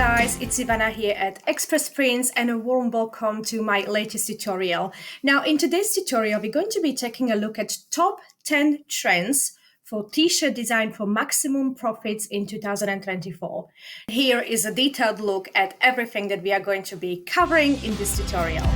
guys, it's Ivana here at Express Prints and a warm welcome to my latest tutorial. Now in today's tutorial, we're going to be taking a look at top 10 trends for t-shirt design for maximum profits in 2024. Here is a detailed look at everything that we are going to be covering in this tutorial.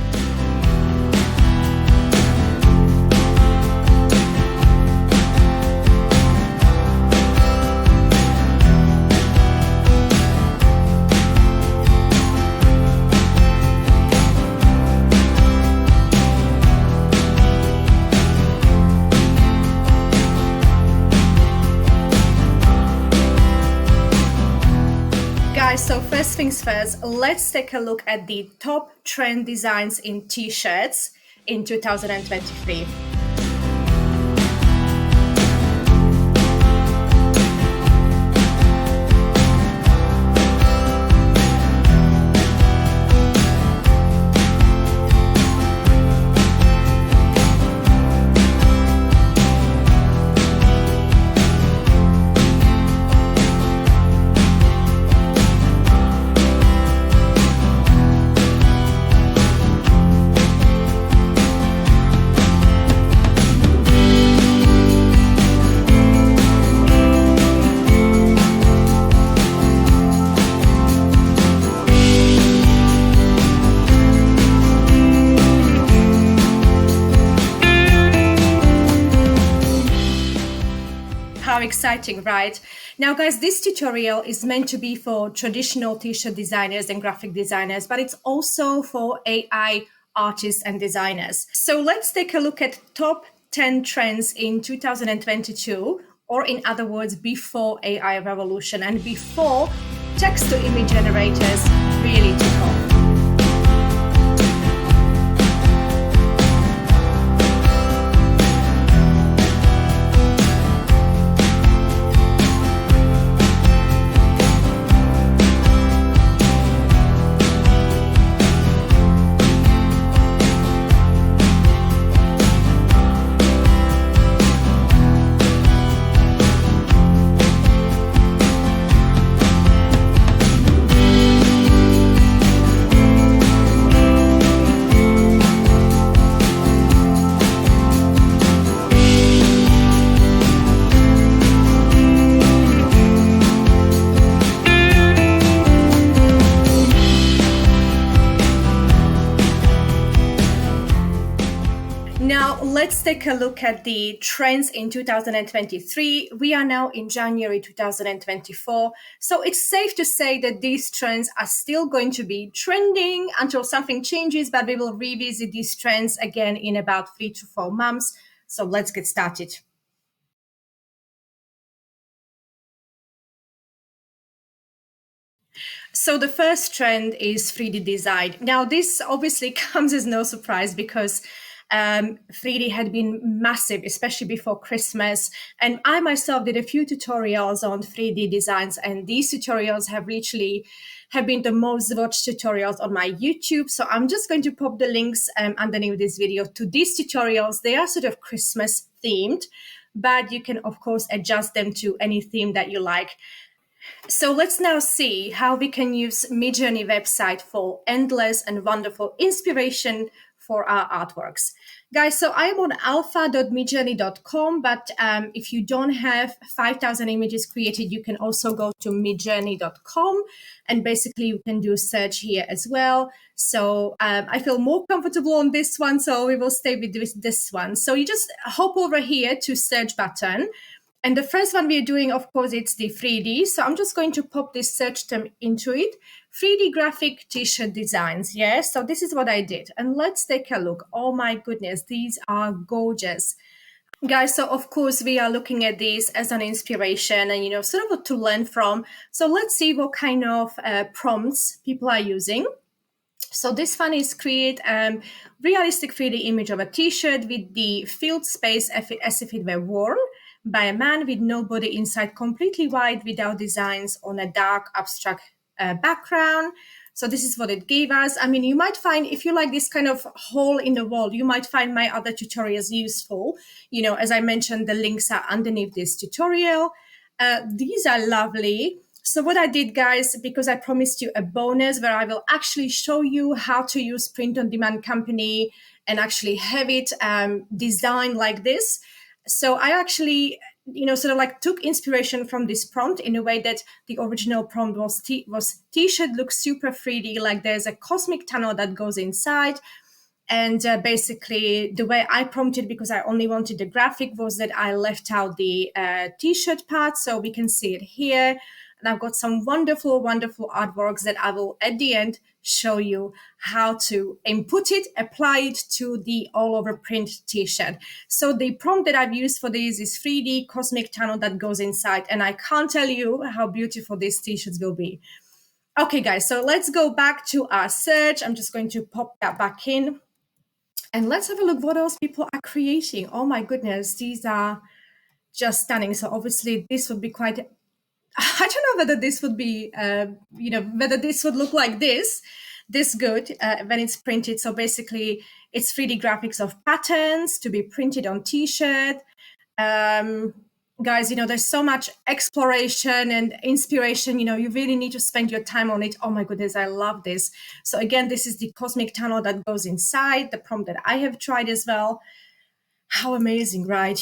So first things first, let's take a look at the top trend designs in t-shirts in 2023. How exciting, right? Now, guys, this tutorial is meant to be for traditional t-shirt designers and graphic designers, but it's also for AI artists and designers. So let's take a look at top 10 trends in 2022, or in other words, before AI revolution and before text-to-image generators really took off. Now, let's take a look at the trends in 2023. We are now in January 2024. So it's safe to say that these trends are still going to be trending until something changes, but we will revisit these trends again in about 3 to 4 months. So let's get started. So the first trend is 3D design. Now, this obviously comes as no surprise because 3D had been massive, especially before Christmas. And I myself did a few tutorials on 3D designs, and these tutorials have been the most watched tutorials on my YouTube. So I'm just going to pop the links underneath this video to these tutorials. They are sort of Christmas themed, but you can, of course, adjust them to any theme that you like. So let's now see how we can use Midjourney website for endless and wonderful inspiration for our artworks. Guys, so I am on alpha.midjourney.com, but if you don't have 5,000 images created, you can also go to midjourney.com, and basically you can do a search here as well. So I feel more comfortable on this one, so we will stay with this one. So you just hop over here to search button. And the first one we are doing, of course, it's the 3D. So I'm just going to pop this search term into it. 3D graphic t-shirt designs. Yeah, so this is what I did. And let's take a look. Oh my goodness, these are gorgeous. Guys, so of course, we are looking at this as an inspiration and, sort of what to learn from. So let's see what kind of prompts people are using. So this one is create a realistic 3D image of a t-shirt with the filled space as if it were worn by a man with no body inside, completely white without designs on a dark abstract background. So this is what it gave us. I mean, you might find, if you like this kind of hole in the wall, you might find my other tutorials useful. As I mentioned, the links are underneath this tutorial. These are lovely. So what I did, guys, because I promised you a bonus where I will actually show you how to use print on demand company and actually have it designed like this. So I actually, sort of like took inspiration from this prompt in a way that the original prompt was t-shirt looks super 3D, like there's a cosmic tunnel that goes inside. And basically, the way I prompted, because I only wanted the graphic, was that I left out the t-shirt part, so we can see it here. And I've got some wonderful, wonderful artworks that I will, at the end, show you how to input it, apply it to the all-over print t-shirt. So the prompt that I've used for this is 3D cosmic tunnel that goes inside. And I can't tell you how beautiful these t-shirts will be. Okay, guys, so let's go back to our search. I'm just going to pop that back in. And let's have a look what else people are creating. Oh my goodness, these are just stunning. So obviously this would be quite, I don't know whether this would be, whether this would look like this good when it's printed. So basically it's 3D graphics of patterns to be printed on t-shirt. Guys, there's so much exploration and inspiration. You really need to spend your time on it. Oh my goodness, I love this. So again, this is the cosmic tunnel that goes inside, the prompt that I have tried as well. How amazing, right?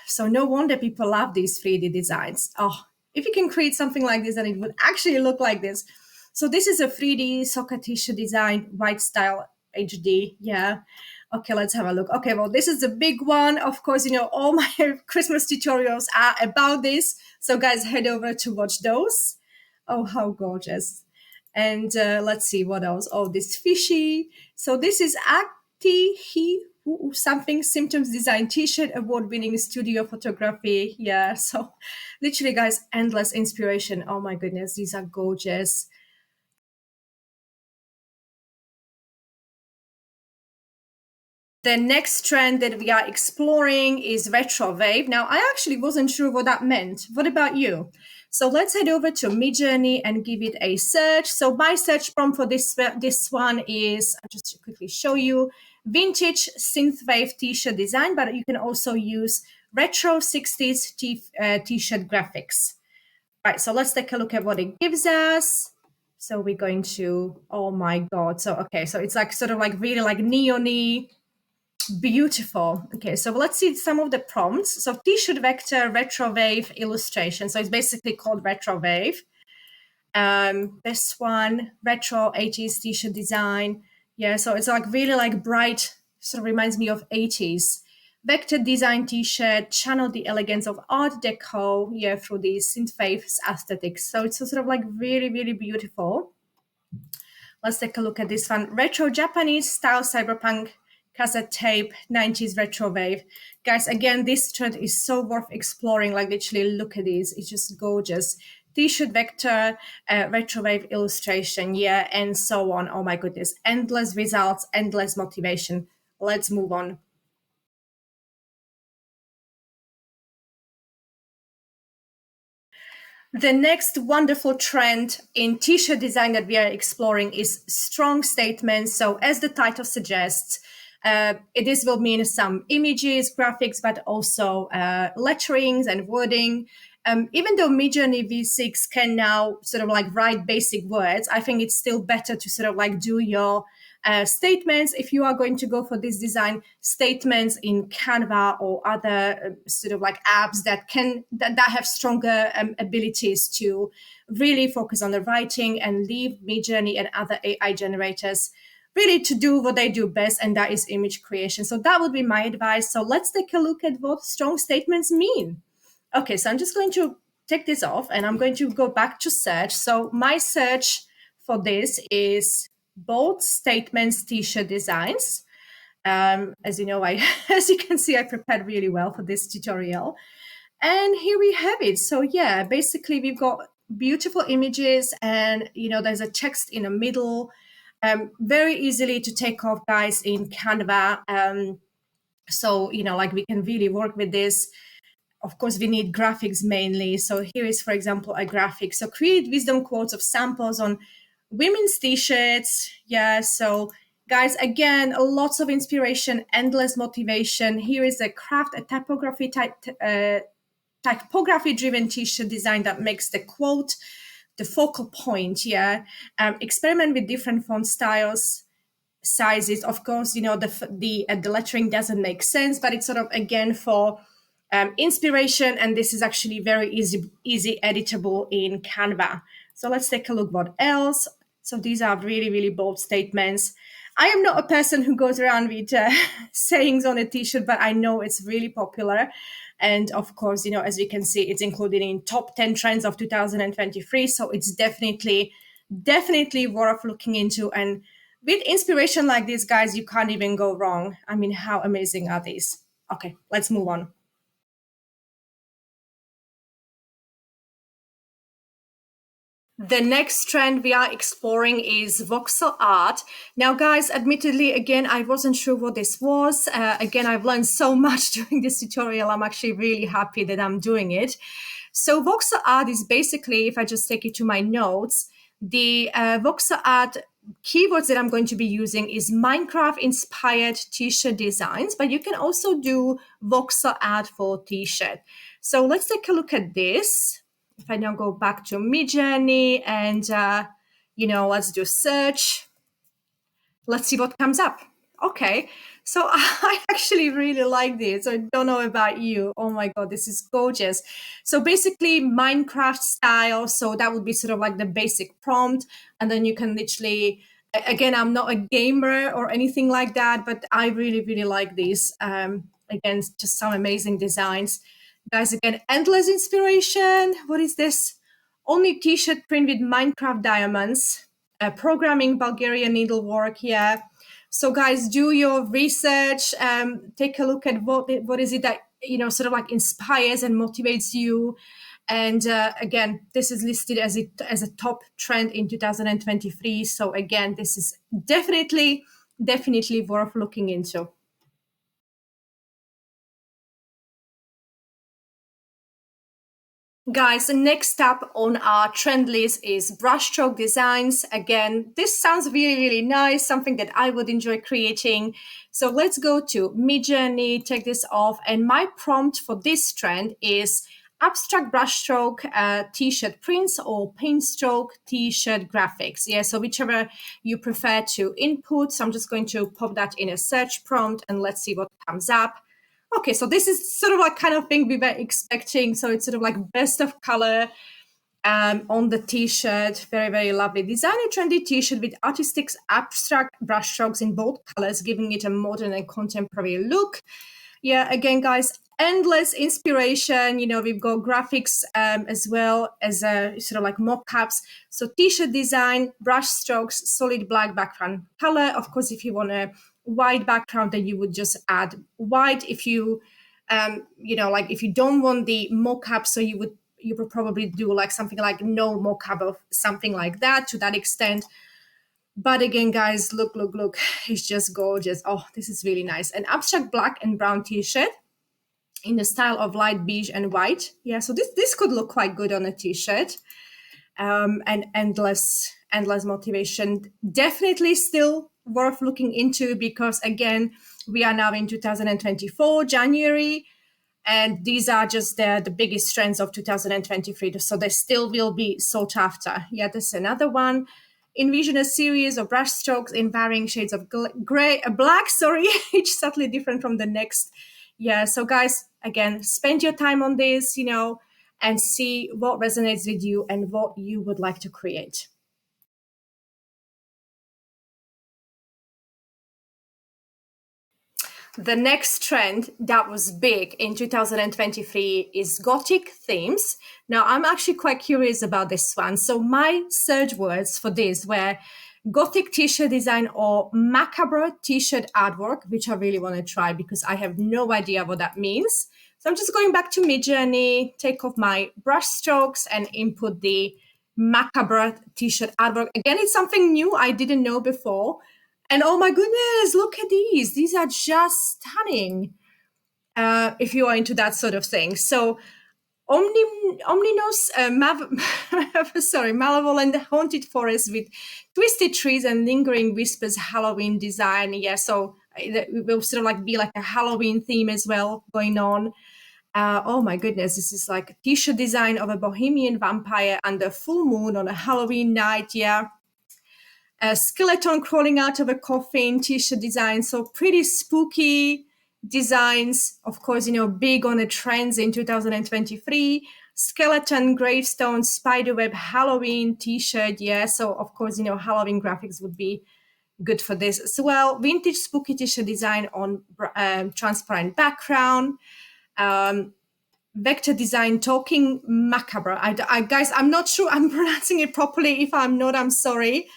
So no wonder people love these 3D designs. Oh, if you can create something like this, then it would actually look like this. So this is a 3D soccer t-shirt design, white style HD. Yeah. Okay, let's have a look. Okay, well, this is the big one. Of course, all my Christmas tutorials are about this. So guys, head over to watch those. Oh, how gorgeous. And let's see what else. Oh, this fishy. So this is something symptoms design t-shirt, award-winning studio photography. Yeah, so literally, guys, endless inspiration. Oh my goodness, these are gorgeous. The next trend that we are exploring is retro wave. Now, I actually wasn't sure what that meant. What about you? So let's head over to Midjourney and give it a search. So my search prompt for this one is, I'll just quickly show you, vintage synthwave t-shirt design, but you can also use retro 60s t-shirt graphics. All right, so let's take a look at what it gives us. So we're going to, oh my God. So, okay, so it's like sort of like really like neon-y. Beautiful. Okay, so let's see some of the prompts. So t-shirt vector retro wave illustration. So it's basically called retro wave. This one, retro 80s t-shirt design. Yeah, so it's like really like bright, sort of reminds me of 80s. Vector design t-shirt, channel the elegance of art deco, yeah, through the synthwave aesthetics. So it's sort of like really, really beautiful. Let's take a look at this one. Retro Japanese style cyberpunk cassette tape, 90s retro wave. Guys, again, this trend is so worth exploring. Like, literally, look at this. It's just gorgeous. T-shirt vector, retro wave illustration, yeah, and so on. Oh my goodness. Endless results, endless motivation. Let's move on. The next wonderful trend in t-shirt design that we are exploring is strong statements. So as the title suggests, this will mean some images, graphics, but also letterings and wording. Even though Midjourney V6 can now sort of like write basic words, I think it's still better to sort of like do your statements. If you are going to go for this design, statements in Canva or other sort of like apps that have stronger abilities to really focus on the writing and leave Midjourney and other AI generators really to do what they do best, and that is image creation. So that would be my advice. So let's take a look at what strong statements mean. Okay, so I'm just going to take this off and I'm going to go back to search. So my search for this is bold statements t-shirt designs. As you know, as you can see, I prepared really well for this tutorial. And here we have it. So yeah, basically we've got beautiful images and, there's a text in the middle. Very easily to take off, guys, in Canva. So, like we can really work with this. Of course, we need graphics mainly. So here is, for example, a graphic. So create wisdom quotes of samples on women's t-shirts. Yeah, so guys, again, lots of inspiration, endless motivation. Here is a craft, a typography type typography driven t-shirt design that makes the quote the focal point. Yeah. Experiment with different font styles, sizes. Of course, the lettering doesn't make sense, but it's sort of again for inspiration, and this is actually very easy editable in Canva. So let's take a look what else. So these are really, really bold statements. I am not a person who goes around with sayings on a t-shirt, but I know it's really popular. And of course, as you can see, it's included in top 10 trends of 2023. So it's definitely worth looking into. And with inspiration like this, guys, you can't even go wrong. I mean, how amazing are these? Okay, let's move on. The next trend we are exploring is voxel art. Now, guys, admittedly, again, I wasn't sure what this was. Again, I've learned so much during this tutorial. I'm actually really happy that I'm doing it. So voxel art is basically, if I just take you to my notes, the voxel art keywords that I'm going to be using is Minecraft inspired t-shirt designs, but you can also do voxel art for t-shirt. So let's take a look at this. If I now go back to Midjourney and, let's do search. Let's see what comes up. Okay, so I actually really like this. I don't know about you. Oh my God, this is gorgeous. So basically Minecraft style. So that would be sort of like the basic prompt. And then you can literally, again, I'm not a gamer or anything like that, but I really, really like these. Again, just some amazing designs. Guys, again, endless inspiration. What is this? Only t-shirt print with Minecraft diamonds. Programming Bulgarian needlework. Yeah. So guys, do your research. Take a look at what is it that sort of like inspires and motivates you. And again, this is listed as a top trend in 2023. So again, this is definitely worth looking into. Guys, the next up on our trend list is brushstroke designs. Again, this sounds really, really nice, something that I would enjoy creating. So let's go to Midjourney, take this off. And my prompt for this trend is abstract brushstroke t-shirt prints or paint stroke t-shirt graphics. Yeah, so whichever you prefer to input. So I'm just going to pop that in a search prompt and let's see what comes up. Okay, so this is sort of like kind of thing we were expecting. So it's sort of like best of color on the t-shirt. Very, very lovely. Design a trendy t-shirt with artistic abstract brushstrokes in bold colors, giving it a modern and contemporary look. Yeah, again, guys, endless inspiration. We've got graphics as well as sort of like mock-ups. So t-shirt design, brush strokes, solid black background color. Of course, if you want a white background, then you would just add white. If you, like if you don't want the mock-up, so you would probably do like something like no mock-up of something like that to that extent. But again, guys, look, it's just gorgeous. Oh, this is really nice. An abstract black and brown t-shirt in the style of light beige and white. Yeah, so this could look quite good on a t-shirt. And endless motivation. Definitely still worth looking into because, again, we are now in 2024, January, and these are just the biggest trends of 2023. So they still will be sought after. Yeah, there's another one. Envision a series of brush strokes in varying shades of black, each subtly different from the next. Yeah, so guys, again, spend your time on this, and see what resonates with you and what you would like to create. The next trend that was big in 2023 is Gothic themes. Now, I'm actually quite curious about this one. So my search words for this were Gothic t-shirt design or macabre t-shirt artwork, which I really want to try because I have no idea what that means. So I'm just going back to Midjourney, take off my brush strokes and input the macabre t-shirt artwork. Again, it's something new I didn't know before. And oh my goodness, look at these. These are just stunning if you are into that sort of thing. So Omninos, malevolent haunted forest with twisted trees and lingering whispers Halloween design. Yeah, so it will sort of like be like a Halloween theme as well going on. Oh my goodness, this is like a t-shirt design of a bohemian vampire under full moon on a Halloween night. Yeah. A skeleton crawling out of a coffin, t-shirt design. So pretty spooky designs. Of course, big on the trends in 2023. Skeleton, gravestone, spiderweb, Halloween t-shirt. Yeah. So of course, Halloween graphics would be good for this as well. Vintage spooky t-shirt design on transparent background. Vector design talking macabre. Guys, I'm not sure I'm pronouncing it properly. If I'm not, I'm sorry.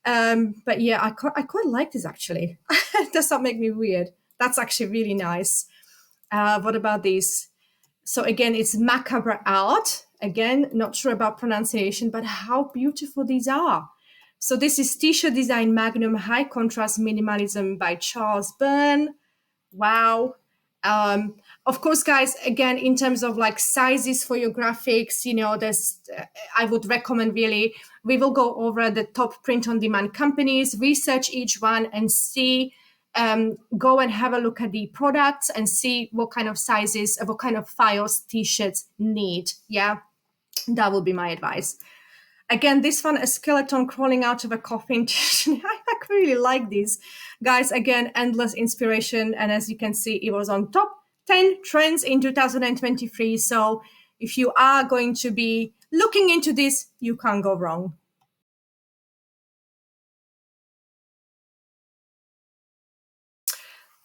But yeah, I quite like this actually. Does not make me weird. That's actually really nice. What about these? So again, it's macabre art. Again, not sure about pronunciation, but how beautiful these are. So this is T-shirt design Magnum High Contrast Minimalism by Charles Byrne. Wow. Of course, guys, again, in terms of like sizes for your graphics, there's, I would recommend really, we will go over the top print on demand companies, research each one and see, go and have a look at the products and see what kind of sizes, what kind of files t-shirts need. Yeah, that would be my advice. Again, this one, a skeleton crawling out of a coffin. I really like these. Guys, again, endless inspiration. And as you can see, it was on top 10 trends in 2023. So if you are going to be looking into this, you can't go wrong.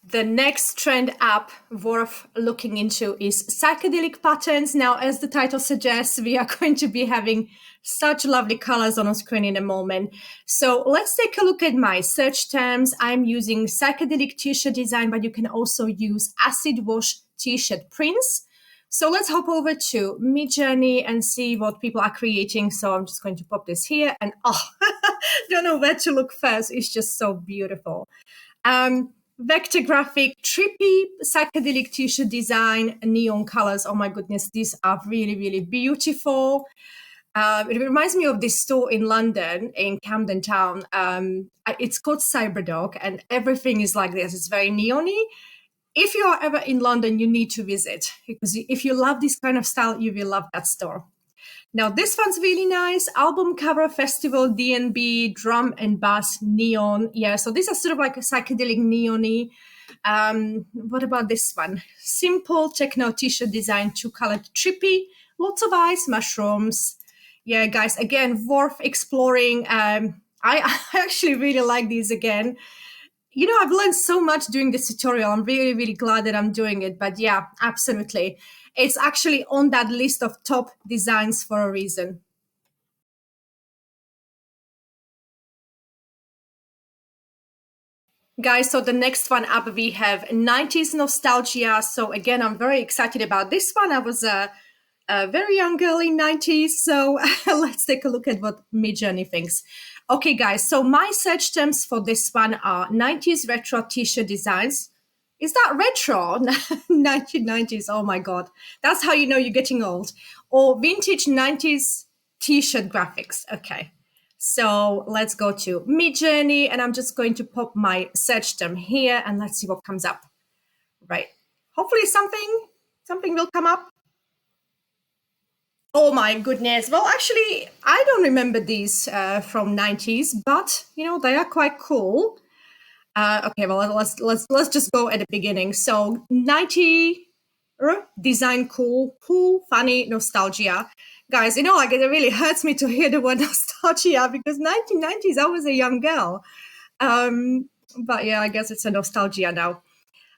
The next trend app worth looking into is psychedelic patterns. Now, as the title suggests, we are going to be having such lovely colors on our screen in a moment. So let's take a look at my search terms. I'm using psychedelic t-shirt design, but you can also use acid wash t-shirt prints. So let's hop over to Midjourney and see what people are creating. So I'm just going to pop this here and don't know where to look first. It's just so beautiful. Vector graphic, trippy psychedelic t-shirt design, neon colors. Oh my goodness, these are really, really beautiful. It reminds me of this store in London, in Camden Town. It's called Cyberdog, and everything is like this. It's very neon-y. If you are ever in London, you need to visit, because if you love this kind of style, you will love that store. Now, this one's really nice. Album cover festival, D&B, drum and bass, neon. Yeah, so these are sort of like a psychedelic neon-y. What about this one? Simple techno t-shirt design, two-colored trippy, lots of ice, mushrooms. Yeah, guys, again, worth exploring. I actually really like these again. I've learned so much doing this tutorial. I'm really, really glad that I'm doing it. But yeah, absolutely. It's actually on that list of top designs for a reason. Guys, so the next one up, we have 90s nostalgia. So again, I'm very excited about this one. I was a very young girl in 90s. So let's take a look at what Midjourney thinks. Okay, guys, so my search terms for this one are 90s retro t-shirt designs. Is that retro? 1990s, oh my God. That's how you know you're getting old. Or vintage 90s t-shirt graphics. Okay, so let's go to Midjourney, and I'm just going to pop my search term here, and let's see what comes up. Right, hopefully something will come up. Oh my goodness. Well, actually, I don't remember these from 90s, but they are quite cool. Okay, well, let's just go at the beginning. So 90 design, cool, funny, nostalgia. Guys, like it really hurts me to hear the word nostalgia, because 1990s, I was a young girl. But yeah, I guess it's a nostalgia now.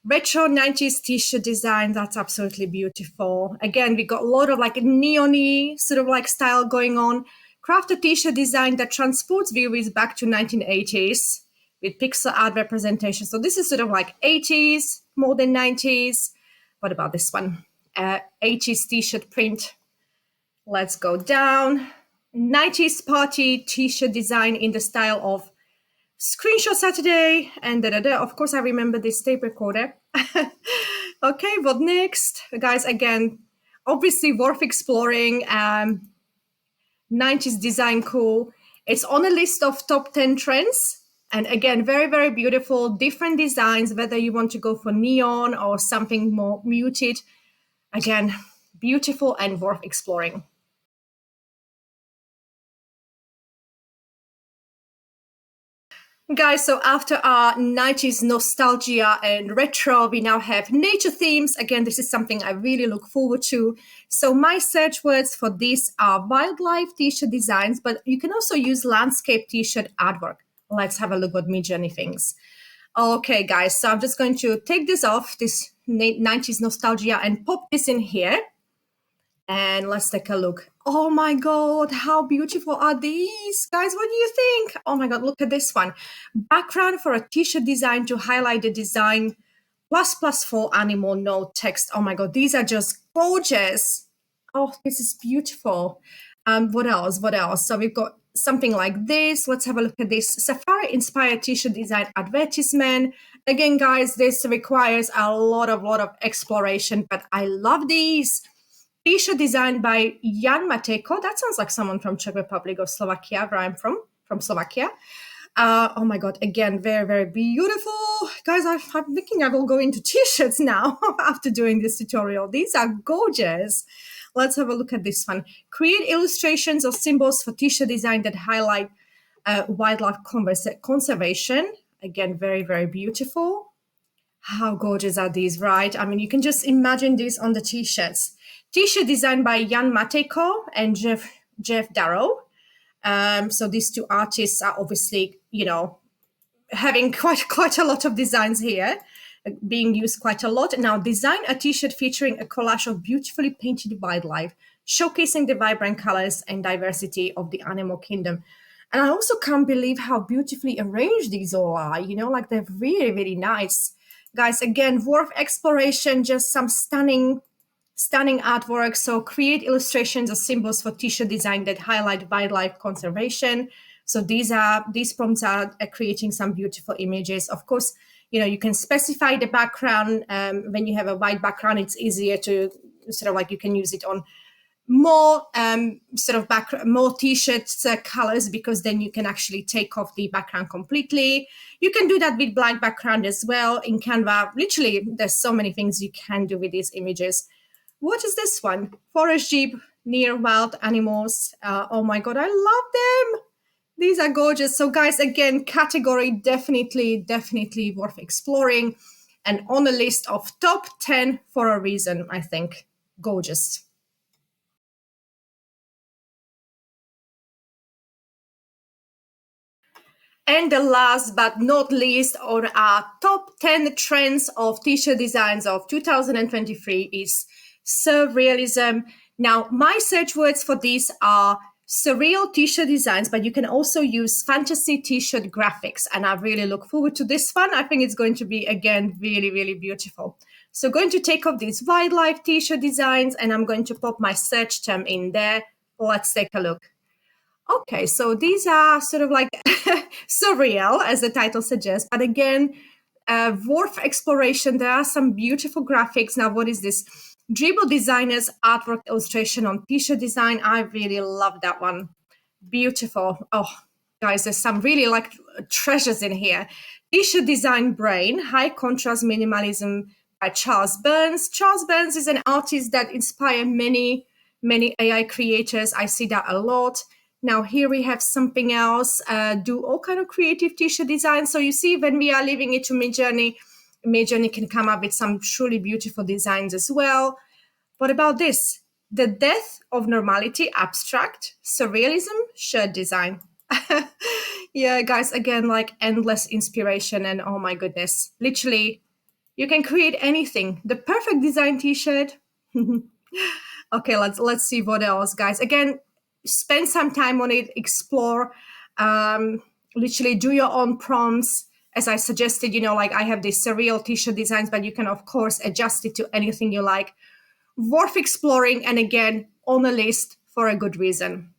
Retro 90s t-shirt design, that's absolutely beautiful. Again, we got a lot of like neon-y sort of like style going on. Crafted t-shirt design that transports viewers back to 1980s with pixel art representation. So this is sort of like 80s, more than 90s. What about this one? 80s t-shirt print. Let's go down. 90s party t-shirt design in the style of Screenshot Saturday and Of course, I remember this tape recorder. Okay, what next? Guys, again, obviously worth exploring. 90s design, cool. It's on a list of top 10 trends. And again, very, very beautiful, different designs, whether you want to go for neon or something more muted. Again, beautiful and worth exploring. Guys, so after our 90s nostalgia and retro, we now have nature themes. Again, this is something I really look forward to. So my search words for this are wildlife t-shirt designs, but you can also use landscape t-shirt artwork. Let's have a look what Midjourney thinks. Okay, guys, so I'm just going to take this off, this 90s nostalgia, and pop this in here. And let's take a look. Oh my God, how beautiful are these? Guys, what do you think? Oh my God, look at this one. Background for a t-shirt design to highlight the design. Plus for animal, no text. Oh my God, these are just gorgeous. Oh, this is beautiful. What else? What else? So we've got something like this. Let's have a look at this safari inspired t-shirt design advertisement. Again, guys, this requires a lot of exploration, but I love these. T-shirt designed by Jan Matejko. That sounds like someone from Czech Republic or Slovakia, where I'm from Slovakia. Oh my God, again, very beautiful. Guys, I'm thinking I will go into t-shirts now after doing this tutorial. These are gorgeous. Let's have a look at this one. Create illustrations or symbols for t-shirt design that highlight wildlife conservation. Again, very beautiful. How gorgeous are these, right? I mean, you can just imagine these on the t-shirts. T-shirt designed by Jan Matejko and Jeff Darrow. So these two artists are obviously, having quite a lot of designs here, being used quite a lot. Now, design a t-shirt featuring a collage of beautifully painted wildlife, showcasing the vibrant colors and diversity of the animal kingdom. And I also can't believe how beautifully arranged these all are, like they're really nice. Guys, again, worth exploration, just some stunning artwork. So create illustrations or symbols for t-shirt design that highlight wildlife conservation. So these prompts are creating some beautiful images. Of course, you can specify the background. When you have a white background, it's easier to sort of like you can use it on more more t-shirts colors, because then you can actually take off the background completely. You can do that with black background as well in Canva. Literally, there's so many things you can do with these images. What is this one? Forest jeep near wild animals. Oh my God, I love them. These are gorgeous. So guys, again, category definitely worth exploring, and on a list of top 10 for a reason, I think. Gorgeous. And the last but not least on our top 10 trends of t-shirt designs of 2023 is surrealism. Now, my search words for these are surreal t-shirt designs, but you can also use fantasy t-shirt graphics. And I really look forward to this one. I think it's going to be, again, really beautiful. So going to take off these wildlife t-shirt designs, and I'm going to pop my search term in there. Let's take a look. Okay, so these are sort of like surreal, as the title suggests, but again, worth exploration. There are some beautiful graphics. Now, what is this? Dribble Designers artwork illustration on t-shirt design. I really love that one. Beautiful. Oh, guys, there's some really like treasures in here. T-shirt design brain, high contrast minimalism by Charles Burns. Charles Burns is an artist that inspired many AI creators. I see that a lot. Now here we have something else, do all kind of creative t-shirt design. So you see, when we are leaving it to Midjourney can come up with some truly beautiful designs as well. What about this? The death of normality, abstract, surrealism, shirt design. Yeah, guys, again, like endless inspiration, and oh my goodness, literally, you can create anything. The perfect design t-shirt. Okay, let's see what else, guys. Again, spend some time on it, explore, literally do your own prompts. As I suggested, like I have these surreal t-shirt designs, but you can, of course, adjust it to anything you like. Worth exploring, and again, on a list for a good reason.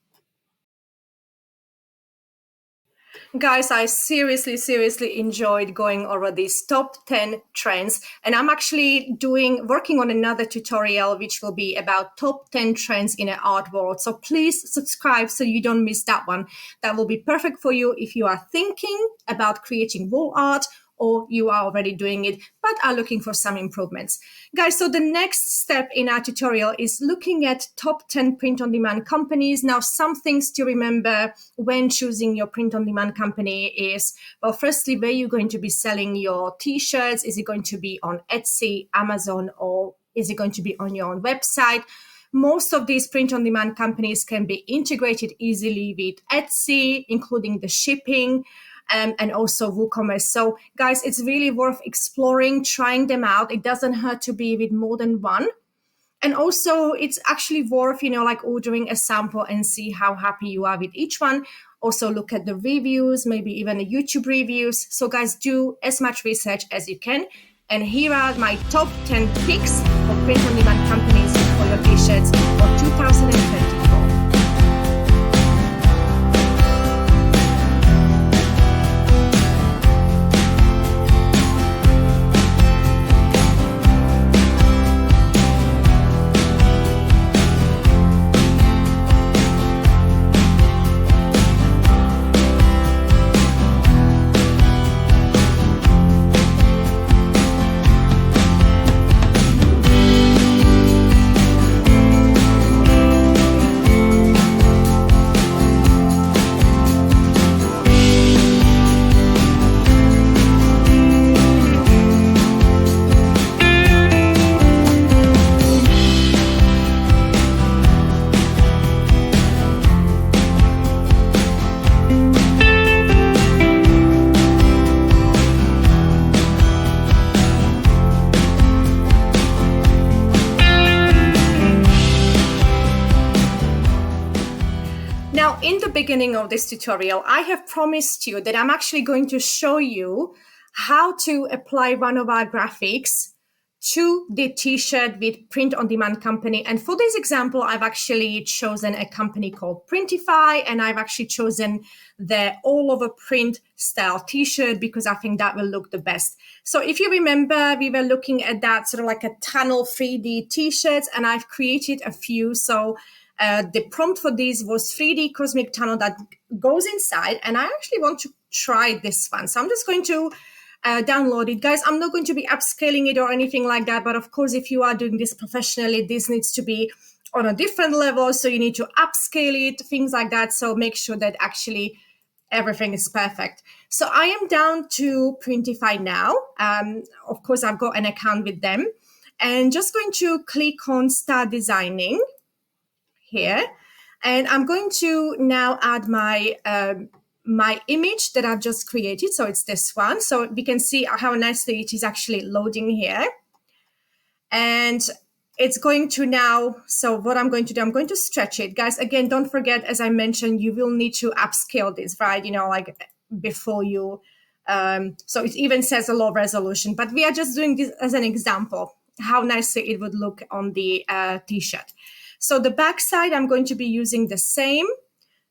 Guys, I seriously enjoyed going over these top 10 trends. And I'm actually working on another tutorial, which will be about top 10 trends in an art world. So please subscribe so you don't miss that one. That will be perfect for you if you are thinking about creating wall art, or you are already doing it but are looking for some improvements. Guys, so the next step in our tutorial is looking at top 10 print-on-demand companies. Now, some things to remember when choosing your print-on-demand company is, well, firstly, where you're going to be selling your t-shirts. Is it going to be on Etsy, Amazon, or is it going to be on your own website? Most of these print-on-demand companies can be integrated easily with Etsy, including the shipping and also WooCommerce. So, guys, it's really worth exploring, trying them out. It doesn't hurt to be with more than one. And also, it's actually worth, like ordering a sample and see how happy you are with each one. Also, look at the reviews, maybe even the YouTube reviews. So, guys, do as much research as you can. And here are my top 10 picks for print-on-demand companies for your t-shirts for 2024. Now, in the beginning of this tutorial, I have promised you that I'm actually going to show you how to apply one of our graphics to the t-shirt with print-on-demand company. And for this example, I've actually chosen a company called Printify, and I've actually chosen the all-over print style t-shirt because I think that will look the best. So if you remember, we were looking at that sort of like a tunnel 3D t-shirts, and I've created a few. So the prompt for this was 3D cosmic tunnel that goes inside, and I actually want to try this one. So I'm just going to download it. Guys, I'm not going to be upscaling it or anything like that, but of course, if you are doing this professionally, this needs to be on a different level, so you need to upscale it, things like that. So make sure that actually everything is perfect. So I am down to Printify now. Of course, I've got an account with them, and just going to click on Start Designing here, and I'm going to now add my my image that I've just created. So it's this one. So we can see how nicely it is actually loading here, and it's going to now. So what I'm going to do, I'm going to stretch it, guys. Again, don't forget, as I mentioned, you will need to upscale this, right? Like before you. So it even says a low resolution, but we are just doing this as an example, how nicely it would look on the t-shirt. So the back side, I'm going to be using the same.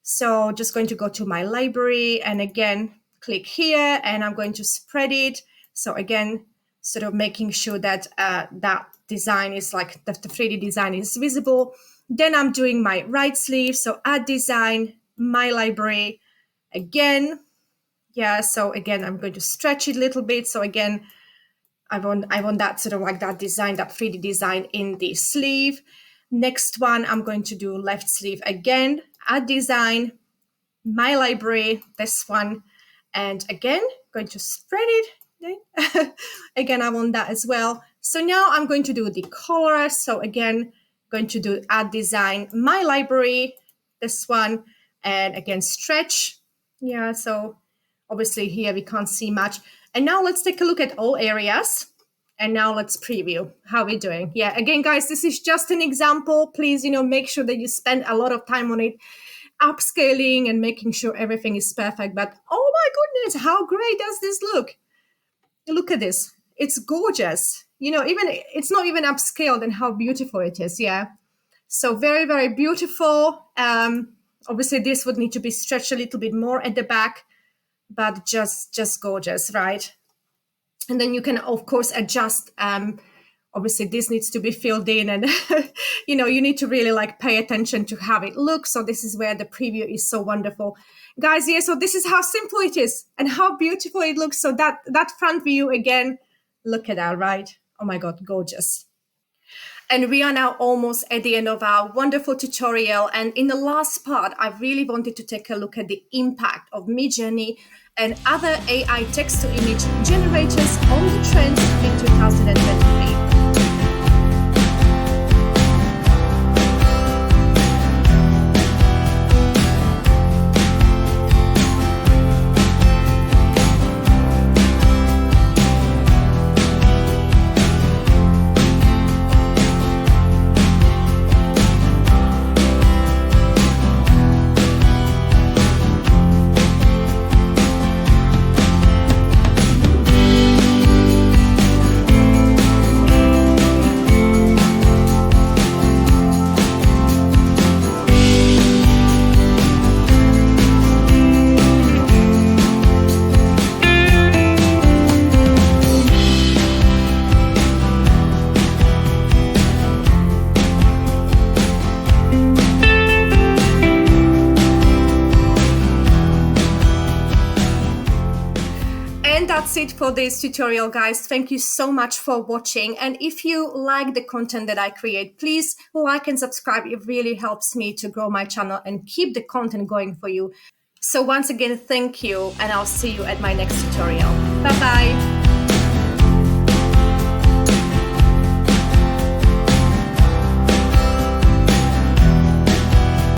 So just going to go to my library and again, click here, and I'm going to spread it. So again, sort of making sure that that design is like the 3D design is visible. Then I'm doing my right sleeve. So add design, my library again. Yeah, so again, I'm going to stretch it a little bit. So again, I want that sort of like that design, that 3D design in the sleeve. Next one, I'm going to do left sleeve again, add design, my library, this one, and again, going to spread it. Again, I want that as well. So now I'm going to do the color. So again, going to do add design, my library, this one, and again, stretch. Yeah, so obviously here we can't see much. And now let's take a look at all areas. And now let's preview how we're doing. Yeah, again, guys, this is just an example. Please, make sure that you spend a lot of time on it, upscaling and making sure everything is perfect. But oh my goodness, how great does this look? Look at this. It's gorgeous. Even it's not even upscaled, and how beautiful it is. Yeah. So very, very beautiful. Obviously, this would need to be stretched a little bit more at the back, but just gorgeous, right? And then you can, of course, adjust, obviously this needs to be filled in, and you need to really like pay attention to how it looks. So this is where the preview is so wonderful, guys. Yeah, so this is how simple it is and how beautiful it looks. So that front view again, look at that, right? Oh my god, gorgeous. And we are now almost at the end of our wonderful tutorial. And in the last part, I really wanted to take a look at the impact of Midjourney and other AI text-to-image generators on the trends in 2023. And that's it for this tutorial, guys. Thank you so much for watching. And if you like the content that I create, please like and subscribe. It really helps me to grow my channel and keep the content going for you. So once again, thank you, and I'll see you at my next tutorial. Bye-bye.